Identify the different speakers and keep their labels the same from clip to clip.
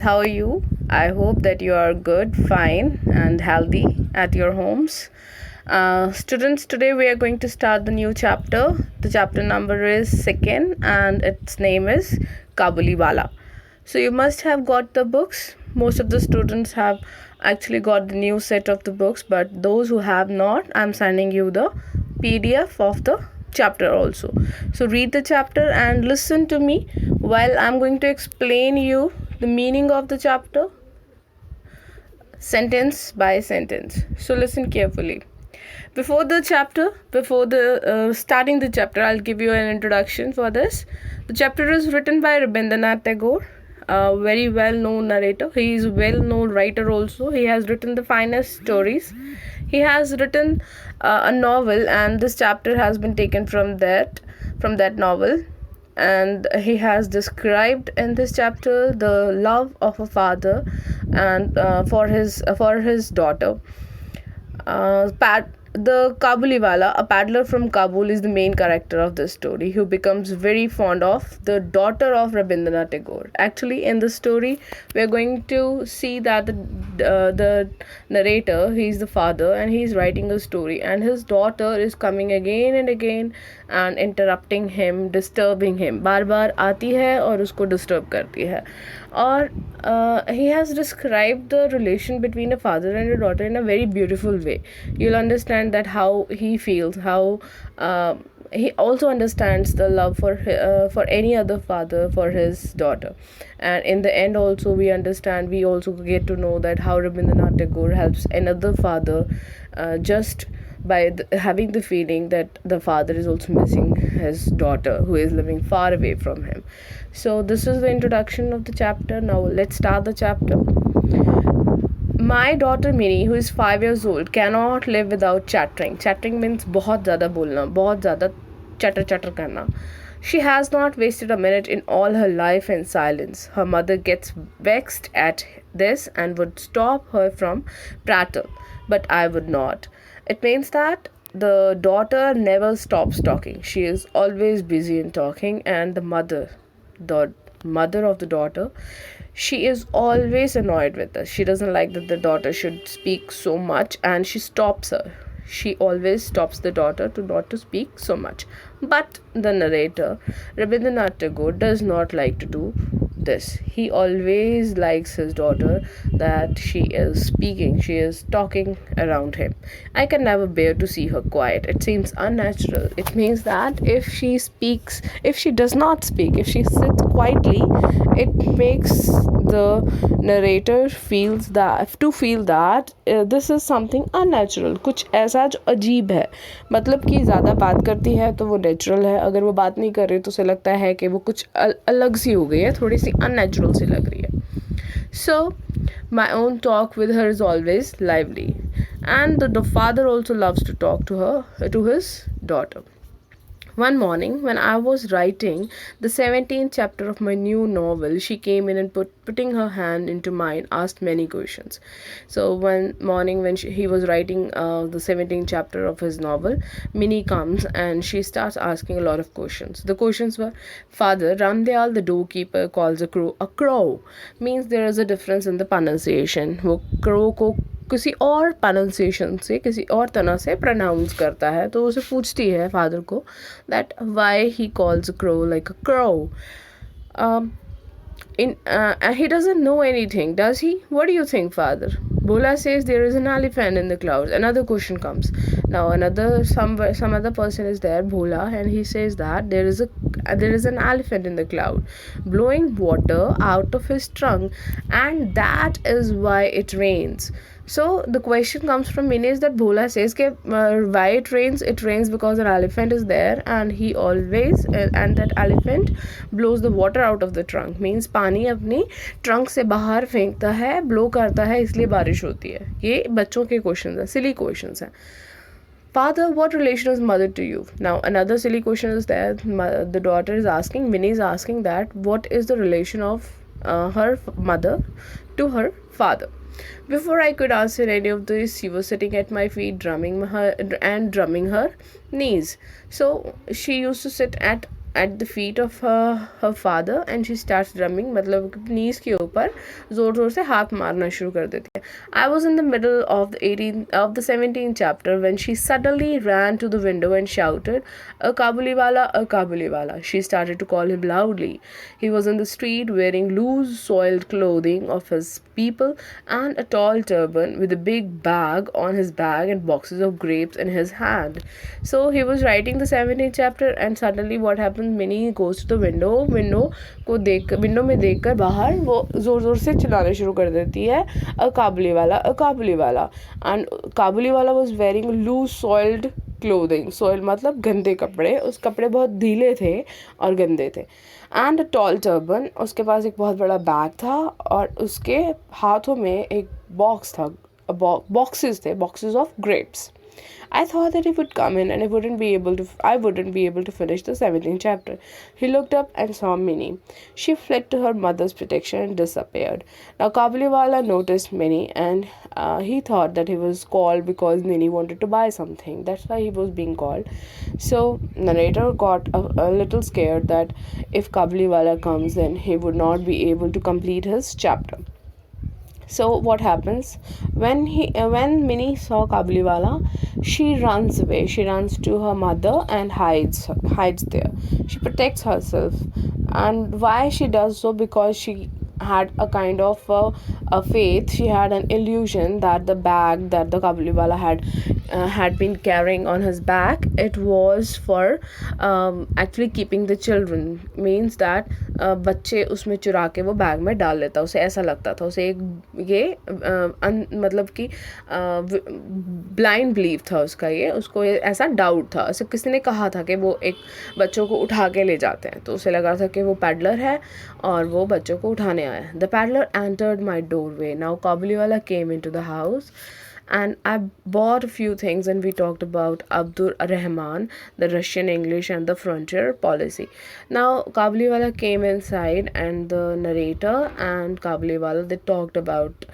Speaker 1: How are you? I hope that you are good, fine, and healthy at your homes. Students, today we are going to start the new chapter. The chapter number is second, and its name is Kabuliwala. So you must have got the books. Most of the students have actually got the new set of the books, but those who have not, I'm sending you the PDF of the chapter also. So read the chapter and listen to me while I'm going to explain you the meaning of the chapter sentence by sentence. So listen carefully. Before the starting the chapter, I'll give you an introduction for this. The chapter is written by Rabindranath Tagore, a very well-known narrator. He is a well-known writer also. He has written the finest stories. He has written a novel, and this chapter has been taken from that novel. And he has described in this chapter the love of a father and for his daughter. The Kabuliwala, a paddler from Kabul, is the main character of this story, who becomes very fond of the daughter of Rabindranath Tagore. Actually, in the story, we are going to see that the narrator, he is the father, and he is writing a story, and his daughter is coming again and again and interrupting him, disturbing him. बार बार आती है और उसको disturb करती है. Or he has described the relation between a father and a daughter in a very beautiful way. You'll understand that how he feels, how he also understands the love for any other father for his daughter. And in the end also we also get to know that how Rabindranath Tagore helps another father just by having the feeling that the father is also missing his daughter who is living far away from him. So this is the introduction of the chapter. Now let's start the chapter. My daughter Minnie, who is 5 years old, cannot live without chattering. Chattering means बहुत ज़्यादा बोलना, बहुत ज़्यादा chatter chatter करना. She has not wasted a minute in all her life in silence. Her mother gets vexed at this and would stop her from prattle, but I would not. It means that the daughter never stops talking. She is always busy in talking, and the mother of the daughter, she is always annoyed with us. She doesn't like that the daughter should speak so much, and she stops her. She always stops the daughter to not to speak so much. But the narrator, Rabindranath Tagore, does not like to do this. He always likes his daughter that she is speaking, she is talking around him. I can never bear to see her quiet. It seems unnatural. It means that if she speaks, if she does not speak, if she sits quietly, it makes the narrator feel that this is something unnatural. कुछ ऐसा जो अजीब है, मतलब कि ज़्यादा बात करती है तो वो नेचुरल है, अगर वो बात नहीं कर रही तो उसे लगता है कि वो कुछ अलग सी हो गई है, थोड़ी सी unnatural सी लग रही है. So my own talk with her is always lively, and the father also loves to talk to his daughter. One morning, when I was writing the 17th chapter of my new novel, she came in and putting her hand into mine, asked many questions. So one morning, when he was writing the 17th chapter of his novel, Minnie comes and she starts asking a lot of questions. The questions were, Father, Ramdayal, the doorkeeper, calls a crow. A crow means there is a difference in the pronunciation. वो crow को किसी और pronunciation से, किसी और तरह से pronounce करता है, तो उसे पूछती है फादर को that why he calls a crow like a crow. And he doesn't know anything, does he? What do you think, father? Bhola says there is an elephant in the clouds. Another question comes. Now some other person is there, Bhola, and he says that there is an elephant in the cloud blowing water out of his trunk, and that is why it rains. So the question comes from Minnie is that Bhola says why it rains? It rains because an elephant is there, and he always and that elephant blows the water out of the trunk. Means पानी अपनी trunk से बाहर फेंकता है, blow करता है, इसलिए बारिश होती है. ये बच्चों के questions हैं, silly questions हैं. Father, what relation is mother to you? Now another silly question is there. The daughter is asking, Minnie is asking that what is the relation of her mother to her father. Before I could answer any of this, she was sitting at my feet, drumming her knees. So she used to sit at at the feet of her father and she starts drumming, मतलब नीज के ऊपर जोर जोर से हाथ मारना शुरू कर देती है. I was in the middle of the 17th chapter when she suddenly ran to the window and shouted, "A Kabuliwala, a Kabuliwala." She started to call him loudly. He was in the street wearing loose soiled clothing of his people and a tall turban with a big bag on his back and boxes of grapes in his hand. So he was writing the 17th chapter and suddenly what happens, Minnie goes to the window में देखकर बाहर वो ज़ोर ज़ोर से चिल्लाना शुरू कर देती है, "अ काबुली वाला, अ काबुली वाला." And Kabuliwala was wearing loose soiled clothing. Soil मतलब गंदे कपड़े, उस कपड़े बहुत ढीले थे और गंदे थे. एंड अ टॉल टर्बन, उसके पास एक बहुत बड़ा बैग था और उसके हाथों में एक बॉक्स था, boxes of grapes. I thought that he would come in and I wouldn't be able to finish the 17th chapter. He looked up and saw Minnie. She fled to her mother's protection and disappeared. Now Kabuliwala noticed Minnie and he thought that he was called because Minnie wanted to buy something. That's why he was being called. So narrator got a little scared that if Kabuliwala comes in, he would not be able to complete his chapter. So what happens when Minnie saw Kabuliwala, she runs away. She runs to her mother and hides there. She protects herself, and why she does so? Because she had a kind of a faith. She had an illusion that the bag that the Kabuliwala had been carrying on his back, it was for actually keeping the children. Means that बच्चे उसमें चुरा के वो bag में डाल लेता. उसे ऐसा लगता था. उसे एक ये मतलब कि ब्लाइंड बिलीव था उसका. ये उसको ऐसा डाउट था. उसे किसी ने कहा था कि वो एक बच्चों को उठा के ले जाते हैं, तो उसे लगा था कि वो पैडलर है और वो बच्चों को उठाने आया. The peddler entered my doorway. Now Kabuliwala came into the house and I bought a few things and we talked about Abdur Rahman, the Russian English and the frontier policy. Now Kabuliwala came inside and the narrator and Kabuliwala, they talked about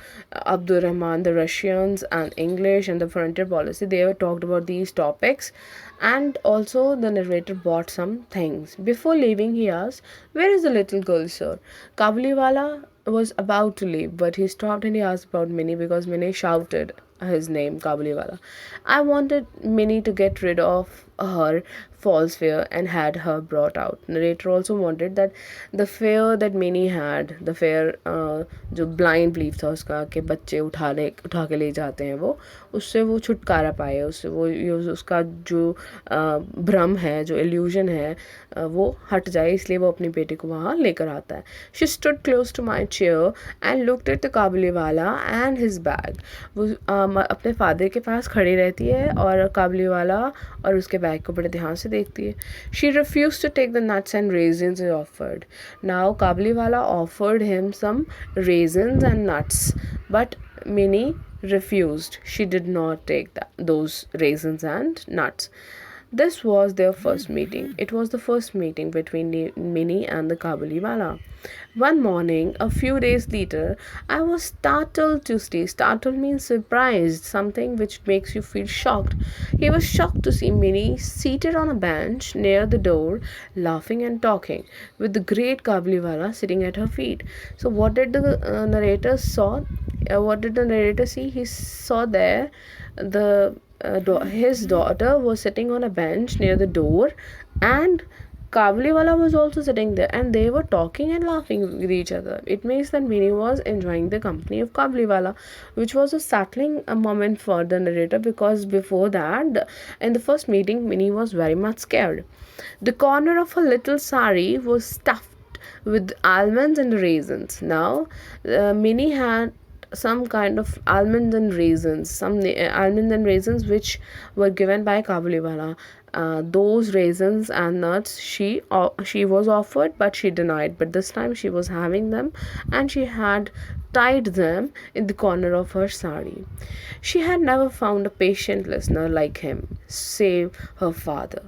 Speaker 1: Abdur Rahman, the Russians and English and the frontier policy. They were talked about these topics and also the narrator bought some things. Before leaving he asked, "Where is the little girl, sir?" Kabuliwala was about to leave, but he stopped and he asked about Minnie because Minnie shouted his name, Kabuliwala. I wanted Minnie to get rid of her false fear and had her brought out. Narrator also wanted that the fear that Minnie had, the fear जो blind belief था उसका कि बच्चे उठा के ले जाते हैं, वो उससे वो छुटकारा पाए. उससे वो उसका जो भ्रम है, जो illusion है, वो हट जाए. इसलिए वो अपनी बेटी को वहाँ लेकर आता है. She stood close to my chair and looked at the Kabuliwala and his bag. वो अपने फादर के पास खड़ी रहती है और काबुलीवाला और उसके बैग को बड़े ध्यान से देखती है. She refused to take the nuts and raisins he offered. Now Kabuliwala offered him some raisins and nuts, but Minnie refused. She did not take those raisins and nuts. This was their first meeting. It was the first meeting between Minnie and the Kabuliwala. One morning, a few days later, I was startled to see. Startled means surprised, something which makes you feel shocked. He was shocked to see Minnie seated on a bench near the door, laughing and talking, with the great Kabuliwala sitting at her feet. So, what did the narrator saw? What did the narrator see? He saw there his daughter was sitting on a bench near the door and Kabuliwala was also sitting there and they were talking and laughing with each other. It means that Minnie was enjoying the company of Kabuliwala, which was a startling moment for the narrator because before that, in the first meeting, Minnie was very much scared. The corner of her little sari was stuffed with almonds and raisins. Now, Minnie had some kind of almonds and raisins, almonds and raisins which were given by Kabuliwala. Those raisins and nuts she was offered, but she denied. But this time she was having them, and she had tied them in the corner of her sari. She had never found a patient listener like him, save her father.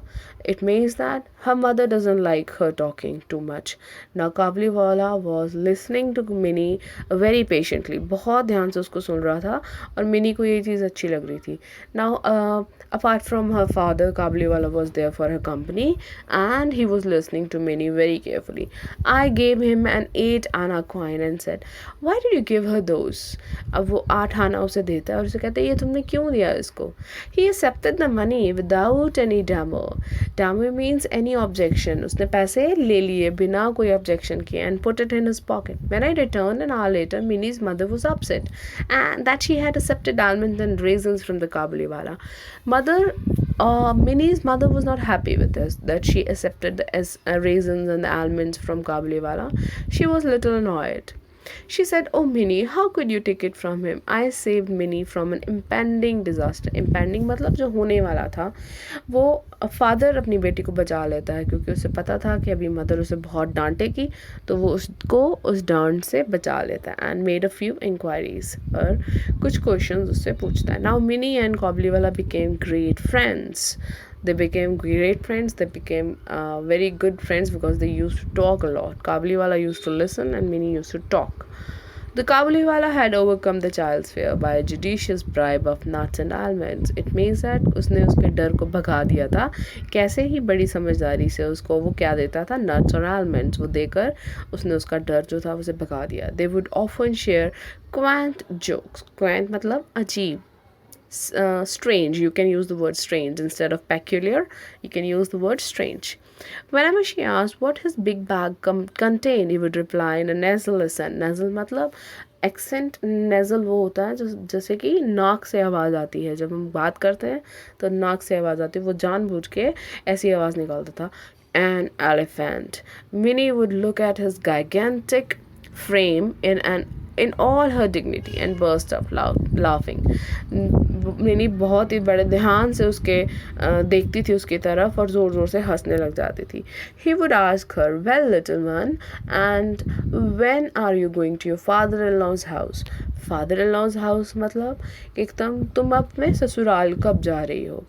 Speaker 1: It means that her mother doesn't like her talking too much. Now Kabuliwala was listening to Minnie very patiently. बहुत ध्यान से उसको सुन रहा था और mini को ये चीज़ अच्छी लग रही थी. Now apart from her father, Kabuliwala Kabuliwala was there for her company and he was listening to Minnie very carefully. I gave him an 8 आना coin and said, why did you give her those? अब वो 8 आना उसे देता है और उसे कहता है ये तुमने क्यों दिया इसको? He accepted the money without any demur. Demur means any objection. उसने पैसे ले लिए बिना कोई objection किए and put it in his pocket. When I returned an hour later, Minnie's mother was upset and that she had accepted almonds and raisins from the Kabuliwala. Minnie's mother was not happy with this, that she accepted the raisins and the almonds from Kabuliwala. She was a little annoyed. She said, oh Minnie, how could you take it from him? I saved Minnie from an impending disaster. Impending मतलब जो होने वाला था. वो father अपनी बेटी को बचा लेता है क्योंकि उसे पता था कि अभी मदर उसे बहुत डांटेगी, तो वो उसको उस डांट से बचा लेता है. And made a few inquiries, और कुछ क्वेश्चंस उससे पूछता है. Now Mini and Kabuliwala became great friends. They became great friends. They became very good friends because they used to talk a lot. Kabuliwala used to listen and Minnie used to talk. The Kabuliwala had overcome the child's fear by a judicious bribe of nuts and almonds. It means that उसने उसके डर को भगा दिया था. कैसे ही बड़ी समझदारी से उसको वो क्या देता था, nuts और almonds वो देकर उसने उसका डर जो था उसे भगा दिया. They would often share quaint jokes. Quaint मतलब अजीब. Strange, you can use the word strange instead of peculiar. You can use the word strange. Whenever she asked what his big bag contained, he would reply in a nasal accent. Nasal मतलब accent. Nasal वो होता है जैसे कि नाक से आवाज़ आती है. जब हम बात करते हैं तो नाक से आवाज़ आती है. वो जानबूझ के ऐसी आवाज़ निकालता था. An elephant. Minnie would look at his gigantic frame in all her dignity and burst up laughing. Mini बहुत ही बड़े ध्यान से उसके देखती थी उसकी तरफ और ज़ोर ज़ोर से हंसने लग जाती थी. He would ask her, well little one, and when are you going to your father-in-law's house? Father-in-law's house मतलब कि तुम अपने ससुराल कब जा रही हो?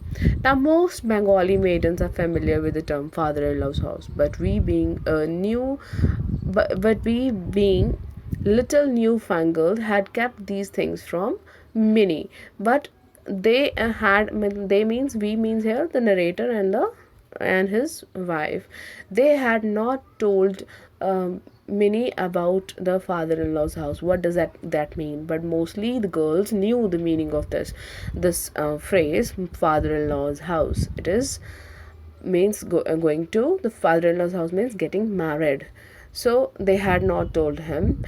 Speaker 1: Now most Bengali maidens are familiar with the term father-in-law's house, but we being little newfangled had kept these things from Minnie. But they means we means here the narrator and his wife. They had not told Minnie about the father-in-law's house. What does that mean? But mostly the girls knew the meaning of this phrase, father-in-law's house. It is means going to the father-in-law's house means getting married. So they had not told him.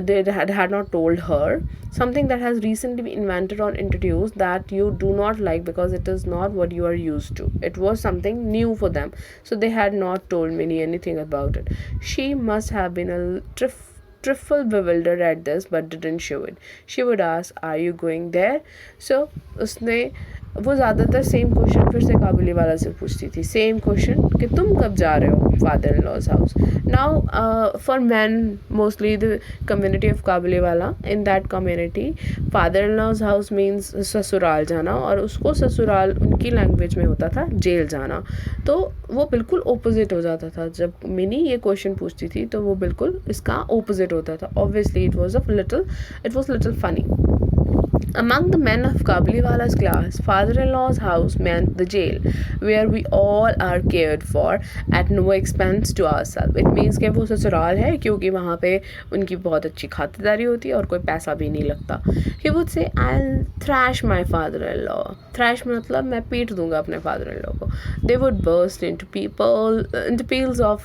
Speaker 1: They had not told her something that has recently been invented or introduced that you do not like because it is not what you are used to. It was something new for them. So they had not told Minnie anything about it. She must have been a trifle bewildered at this but didn't show it. She would ask, are you going there? So उसने वो ज़्यादातर same question फिर से काबुलीवाला से पूछती थी. Same question कि तुम कब जा रहे हो father in law's house. Now for man mostly the community of Kabuliwala, in that community father in law's house means ससुराल जाना, और उसको ससुराल उनकी लैंग्वेज में होता था जेल जाना. तो वो बिल्कुल ओपोजिट हो जाता था. जब मिनी ये क्वेश्चन पूछती थी तो वो बिल्कुल इसका ओपोजिट होता था. Obviously it was little funny. Among the men of Kabuliwala's class, father-in-law's house meant the jail, where we all are cared for at no expense to ourselves. It means कि वो ससुराल है क्योंकि वहाँ पे उनकी बहुत अच्छी खातिरदारी होती है और कोई पैसा भी नहीं लगता. He would say, I'll thrash my father-in-law. Thrash मतलब मैं पीट दूंगा अपने father-in-law को. They would burst into peals of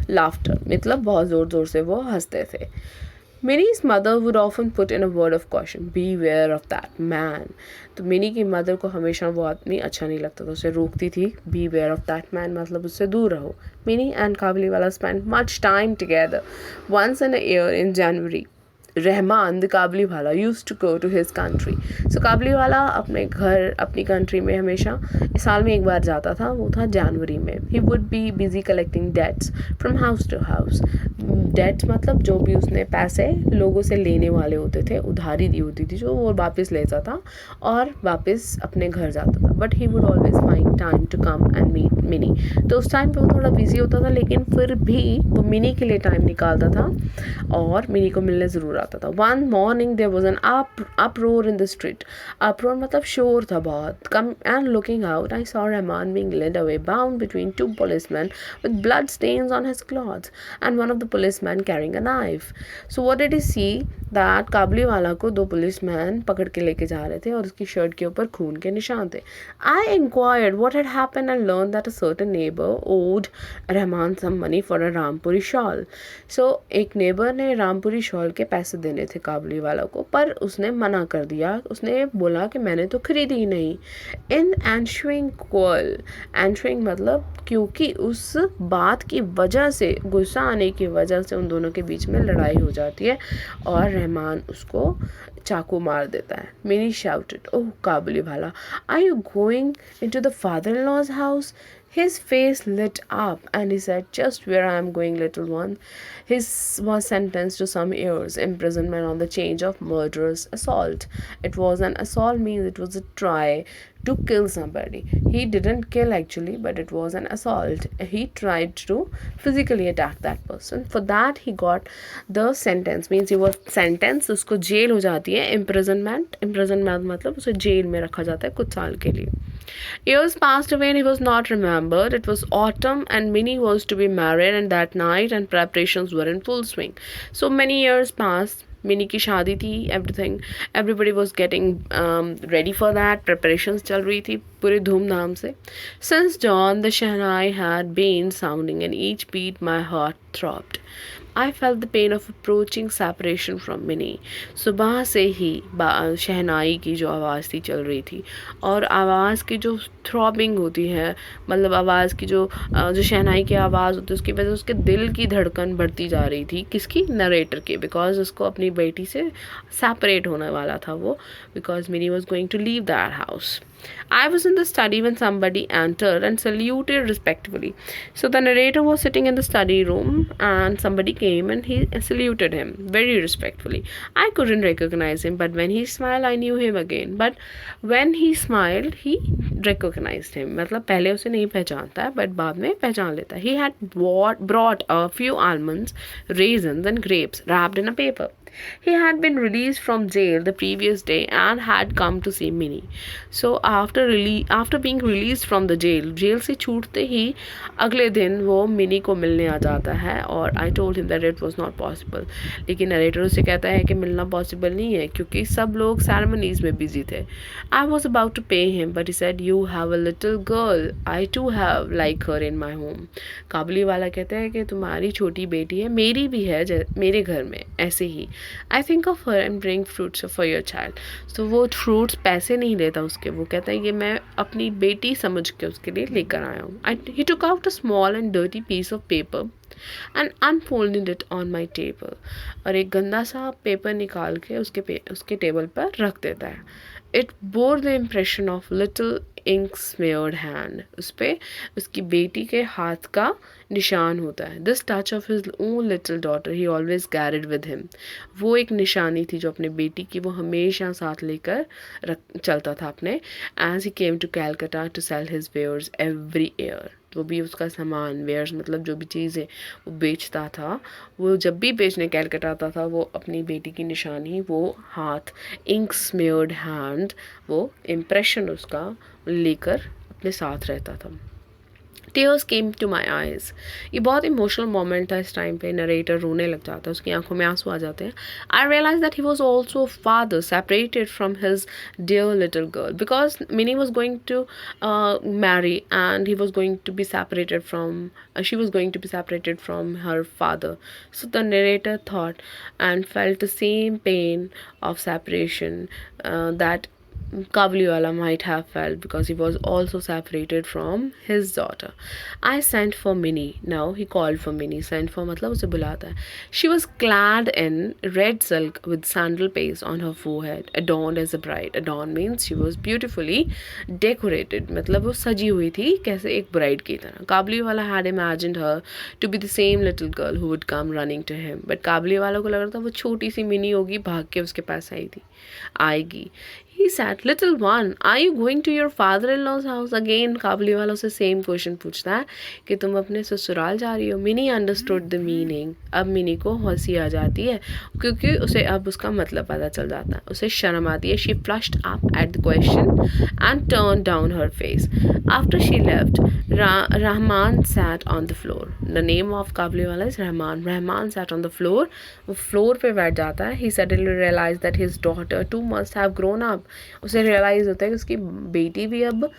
Speaker 1: laughter. मतलब बहुत ज़ोर ज़ोर से वो हंसते थे. Minnie's mother would often put in a word of caution, beware of that man. तो मिनी की मदर को हमेशा वो आदमी अच्छा नहीं लगता था, उसे रोकती थी. beware of that man मतलब उससे दूर रहो. Minnie and Kabuliwala spent much time together. Once in a year in January, Rahman the Kabuliwala used to go to his country. So Kabuliwala अपने घर अपनी कंट्री में हमेशा साल में एक बार जाता था. वो था जनवरी में. He would be busy collecting debts from house to house. Debt मतलब जो भी उसने पैसे लोगों से लेने वाले होते थे, उधारी दी होती थी जो वो वापस लेता था और वापस अपने घर जाता था. But he would always find time to come and meet Mini. तो उस टाइम पे वो थोड़ा बिजी होता था, लेकिन फिर भी वो मिनी के लिए टाइम निकालता था और मिनी को मिलने ज़रूर आता था. One morning there was an uproar in the street. uproar मतलब शोर था बहुत. Come and looking out I saw Rahman being led away bound between two policemen with blood stains on his clothes and one of the policemen carrying a knife. So what did he see? That काबुली वाला को दो policeman पकड़ के लेके जा रहे थे और उसकी शर्ट के ऊपर खून के निशान थे. I inquired what had happened and learned that a certain neighbor owed Rahman some money for a Rampuri shawl. So एक नेबर ने रामपुरी शॉल के पैसे देने थे काबुली वाला को, पर उसने मना कर दिया. उसने बोला कि मैंने तो खरीदी ही नहीं. इन ensuing quarrel, ensuing मतलब क्योंकि उस बात की वजह से, गुस्सा आने की वजह से उन दोनों के बीच में लड़ाई हो जाती है और रहमान उसको चाकू मार देता है. Mini shouted, oh Kabuliwala, are you going into the father in law's house? His face lit up and he said, just where I am going, little one. He was sentenced to some years imprisonment on the charge of murderous assault. It was an assault means it was a try to kill somebody. He didn't kill actually, but it was an assault. He tried to physically attack that person. For that he got the sentence, means he was sentenced. उसको jail हो जाती है. imprisonment मतलब उसे jail में रखा जाता है कुछ साल के लिए. Years passed away and he was not remembered. It was autumn and Minnie was to be married and that night and preparations were in full swing. So many years passed. Mini की शादी थी. everybody was getting ready for that. preparations चल रही थी पूरे धूमधाम से. Since dawn the shehnai had been sounding and each beat my heart throbbed. I felt the pain of approaching separation from Minnie. सुबह से ही शहनाई की जो आवाज़ थी चल रही थी और आवाज़ की जो थ्रॉबिंग होती है, मतलब आवाज़ की जो शहनाई की आवाज़ होती है उसकी वजह से उसके दिल की धड़कन बढ़ती जा रही थी. किसकी? नरेटर की. बिकॉज उसको अपनी बेटी से सेपरेट होने वाला था वो, because Mini was going to leave that house. I was in the study when somebody entered and saluted respectfully. So the narrator was sitting in the study room and somebody came and he saluted him very respectfully. I couldn't recognize him, but when he smiled, I knew him again. But when he smiled, he recognized him. मतलब पहले उसे नहीं पहचानता है, but बाद में पहचान लेता है. He had brought a few almonds, raisins and grapes wrapped in a paper. He had been released from jail the previous day and had come to see Minnie. So after being released from the jail से छूटते ही अगले दिन वो mini को मिलने आ जाता है और I told him that it was not possible. लेकिन नरेटर उसे कहता है कि मिलना पॉसिबल नहीं है क्योंकि सब लोग सेरेमनीज में बिजी थे. I was about to pay him but he said, you have a little girl. I too have like her in my home. काबुली वाला कहता है कि तुम्हारी छोटी बेटी है, मेरी भी है मेरे घर में ऐसे ही. I think of her and bring fruits for your child. So वो fruits पैसे नहीं लेता उसके, वो कहता है ये मैं अपनी बेटी समझ के उसके लिए लेकर आया हूँ. He took out a small and dirty piece of paper and unfolded it on my table. और एक गंदा सा पेपर निकाल के उसके टेबल पर रख देता है. It bore the impression of little ink smeared hand. उस पे उसकी बेटी के हाथ का निशान होता है. This touch of his own little daughter he always carried with him. वो एक निशानी थी जो अपने बेटी की वो हमेशा साथ लेकर चलता था अपने. As he came to Calcutta to sell his wares every year. वो भी उसका सामान, वेयर्स मतलब जो भी चीज़ें वो बेचता था, वो जब भी बेचने कैलकटा आता था वो अपनी बेटी की निशानी, वो हाथ, इंक स्मेयर्ड हैंड, वो इम्प्रेशन उसका लेकर अपने साथ रहता था. Tears came to my eyes. ये बहुत इमोशनल मोमेंट था. इस टाइम पे नरेटर रोने लग जाता है, उसकी आंखों में आंसू आ जाते हैं. I realized that he was also a father separated from his dear little girl because Minnie was going to marry and he was going to be separated from she was going to be separated from her father. So the narrator thought and felt the same pain of separation that Kabliwala might have felt because he was also separated from his daughter. I sent for Minnie. Now he called for Minnie. Sent for मतलब उसे बुलाता है. She was clad in red silk with sandal paste on her forehead, adorned as a bride. Adorned means she was beautifully decorated. मतलब वो सजी हुई थी कैसे एक bride की तरह. Kabliwala had imagined her to be the same little girl who would come running to him. But Kabliwala को लग रहा था वो छोटी सी मिनी होगी भाग के उसके पास आएगी. He said, "Little one, are you going to your father-in-law's house again?" Kabuliwala उसे सेम क्वेश्चन पूछता है कि तुम अपने ससुराल जा रही हो. Mini understood the meaning. अब मिनी को हंसी आ जाती है क्योंकि उसे अब उसका मतलब पता चल जाता है. उसे शर्म आती है. She flushed up at the question and turned down her face. After she left, Rahman sat on the floor. The name of Kabuliwala is Rahman. Rahman sat on the floor. वो फ्लोर पे बैठ जाता है. He suddenly realized that his daughter too must have grown up. उसे realise होता है कि उसकी बेटी भी अब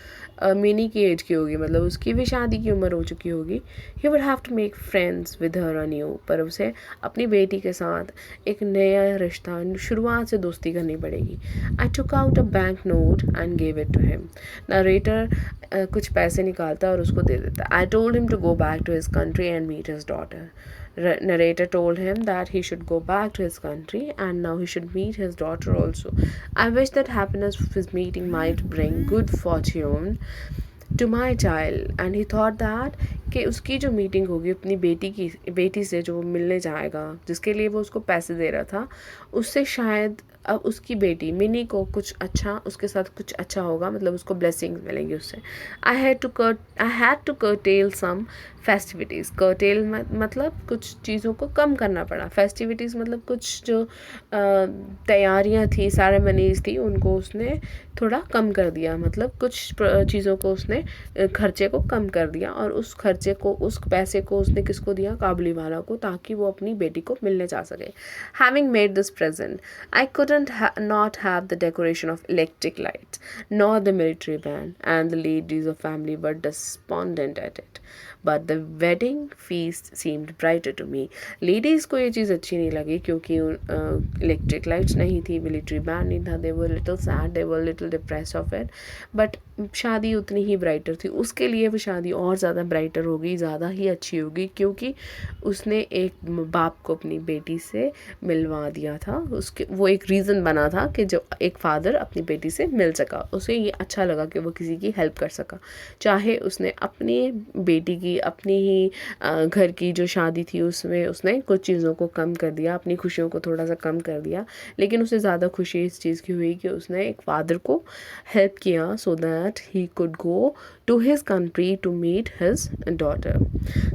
Speaker 1: मिनी की एज की होगी, मतलब उसकी भी शादी की उम्र हो चुकी होगी. He would have to make friends with her anew. पर उसे अपनी बेटी के साथ एक नया रिश्ता शुरुआत से दोस्ती करनी पड़ेगी. I took out a bank note and gave it to him. Narrator कुछ पैसे निकालता है और उसको दे देता है. I told him to go back to his country and meet his daughter. Narrator told him that he should go back to his country and now he should meet his daughter also. I wish that happiness of his meeting might bring good fortune to my child. And he thought that कि उसकी जो meeting होगी अपनी बेटी से जो वो मिलने जाएगा जिसके लिए वो उसको पैसे दे रहा था, उससे शायद अब उसकी बेटी मिनी को कुछ अच्छा उसके साथ कुछ अच्छा होगा, मतलब उसको ब्लेसिंग्स मिलेंगी उससे. I had to curtail some festivities. Curtail मतलब कुछ चीज़ों को कम करना पड़ा. फेस्टिविटीज़ मतलब कुछ जो तैयारियां थी, सेरेमनीज़ थी, उनको उसने थोड़ा कम कर दिया. मतलब कुछ चीज़ों को उसने खर्चे को कम कर दिया और उस खर्चे को उस पैसे को उसने किसको दिया? काबुलीवाला को, ताकि वो अपनी बेटी को मिलने जा सके. Having made this present I couldn't not have the decoration of electric lights, nor the military band, and the ladies of family were despondent at it. But the wedding feast seemed brighter to me. Ladies को ये चीज़ अच्छी नहीं लगी क्योंकि electric lights नहीं थी, military band नहीं था. They were little sad, they were little depressed of it. But शादी उतनी ही ब्राइटर थी. उसके लिए वो शादी और ज़्यादा ब्राइटर होगी, ज़्यादा ही अच्छी होगी क्योंकि उसने एक बाप को अपनी बेटी से मिलवा दिया था. उसके वो एक रीज़न बना था कि जो एक फादर अपनी बेटी से मिल सका. उसे ये अच्छा लगा कि वो किसी की हेल्प कर सका. चाहे उसने अपनी बेटी की अपनी ही घर की जो शादी थी उसमें उसने कुछ चीज़ों को कम कर दिया, अपनी खुशियों को थोड़ा सा कम कर दिया, लेकिन उसे ज़्यादा खुशी इस चीज़ की हुई कि उसने एक फादर को हेल्प किया so that he could go to his country to meet his daughter.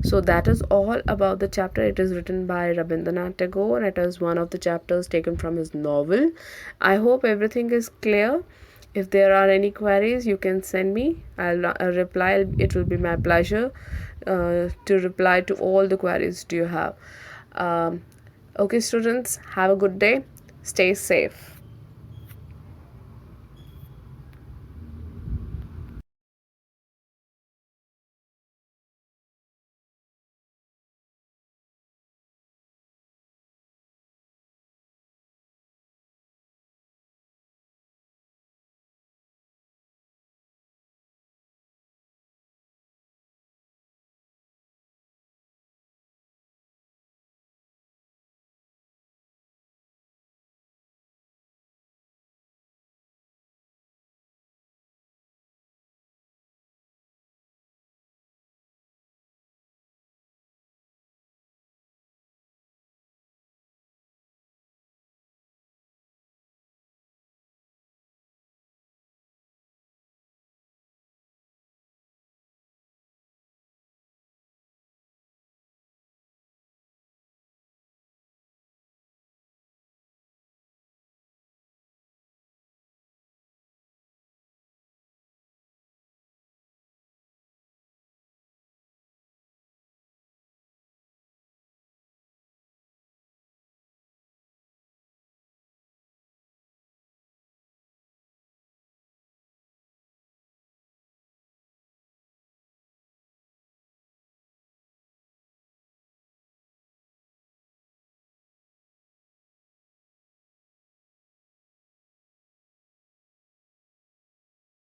Speaker 1: So that is all about the chapter. It is written by Rabindranath Tagore. It is one of the chapters taken from his novel. I hope everything is clear. If there are any queries, you can send me. I'll reply. It will be my pleasure to reply to all the queries do you have. Okay, students, have a good day. Stay safe.